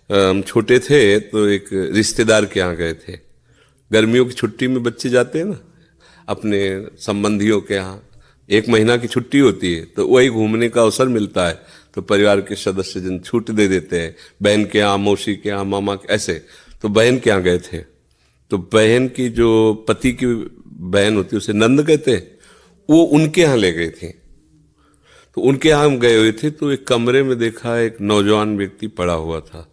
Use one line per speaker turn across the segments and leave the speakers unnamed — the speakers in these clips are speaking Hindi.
हम छोटे थे तो एक रिश्तेदार के यहाँ गए थे। गर्मियों की छुट्टी में बच्चे जाते हैं ना अपने संबंधियों के यहाँ, 1 महीना की छुट्टी होती है तो वही घूमने का अवसर मिलता है, तो परिवार के सदस्य जन छूट दे देते हैं, बहन के यहाँ, मौसी के यहाँ, मामा के, ऐसे। तो बहन के यहाँ गए थे, तो बहन की जो पति की बहन होती है उसे नंद कहते हैं, वो उनके यहाँ ले गए थे। तो उनके यहाँ हम गए हुए थे तो एक कमरे में देखा एक नौजवान व्यक्ति पड़ा हुआ था,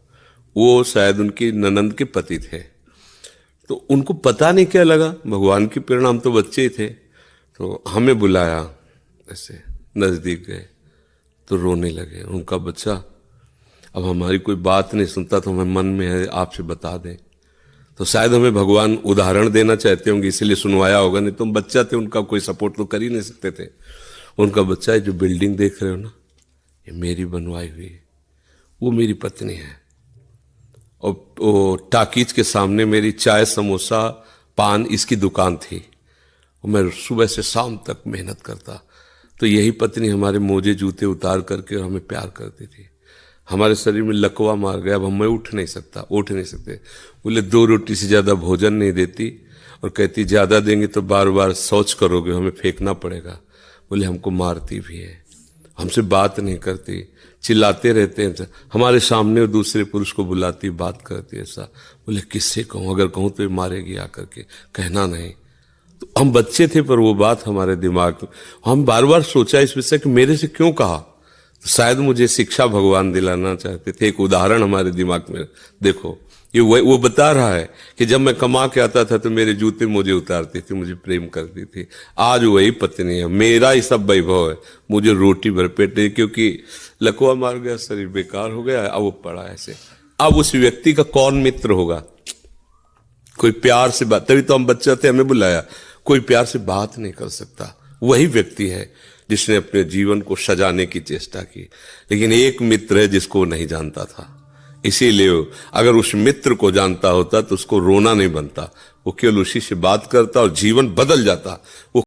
वो शायद उनकी ननंद के पति थे। तो उनको पता नहीं क्या लगा, भगवान की प्रेरणा, हम तो बच्चे ही थे, तो हमें बुलाया, ऐसे नजदीक गए तो रोने लगे। उनका बच्चा अब हमारी कोई बात नहीं सुनता, तो हमें मन में है आपसे बता दें। तो शायद हमें भगवान उदाहरण देना चाहते होंगे, इसीलिए सुनवाया होगा, नहीं तो हम बच्चा थे, उनका कोई सपोर्ट तो कर ही नहीं सकते थे। उनका बच्चा है, जो बिल्डिंग देख रहे हो ना, ये मेरी बनवाई हुई है, वो मेरी पत्नी है, और वो टाकीज के सामने मेरी चाय, समोसा, पान इसकी दुकान थी, और मैं सुबह से शाम तक मेहनत करता। तो यही पत्नी हमारे मोजे जूते उतार करके हमें प्यार करती थी। हमारे शरीर में लकवा मार गया, अब मैं उठ नहीं सकते। बोले 2 रोटी से ज़्यादा भोजन नहीं देती, और कहती ज़्यादा देंगे तो बार बार शौच करोगे, हमें फेंकना पड़ेगा। बोले हमको मारती भी है, हमसे बात नहीं करती, चिल्लाते रहते हैं, हमारे सामने वो दूसरे पुरुष को बुलाती, बात करती ऐसा। बोले किससे कहूँ, अगर कहूँ तो ये मारेगी आकर के, कहना नहीं। तो हम बच्चे थे पर वो बात हमारे दिमाग में, हम बार बार सोचा इस विषय कि मेरे से क्यों कहा। तो शायद मुझे शिक्षा भगवान दिलाना चाहते थे, एक उदाहरण हमारे दिमाग में। देखो ये वो बता रहा है कि जब मैं कमा के आता था तो मेरे जूते मुझे उतारती थी, मुझे प्रेम करती थी। आज वही पत्नी है, मेरा ही सब वैभव है, मुझे रोटी भर पेट नहीं, क्योंकि लकवा मार गया, शरीर बेकार हो गया, अब वो पड़ा ऐसे। अब उस व्यक्ति का कौन मित्र होगा, कोई प्यार से बात, तभी तो हम बच्चे थे, हमें बुलाया, कोई प्यार से बात नहीं कर सकता। वही व्यक्ति है जिसने अपने जीवन को सजाने की चेष्टा की। लेकिन एक मित्र है जिसको वो नहीं जानता था, इसीलिए अगर उस मित्र को जानता होता तो उसको रोना नहीं बनता, वो केवल उसी से बात करता और जीवन बदल जाता। वो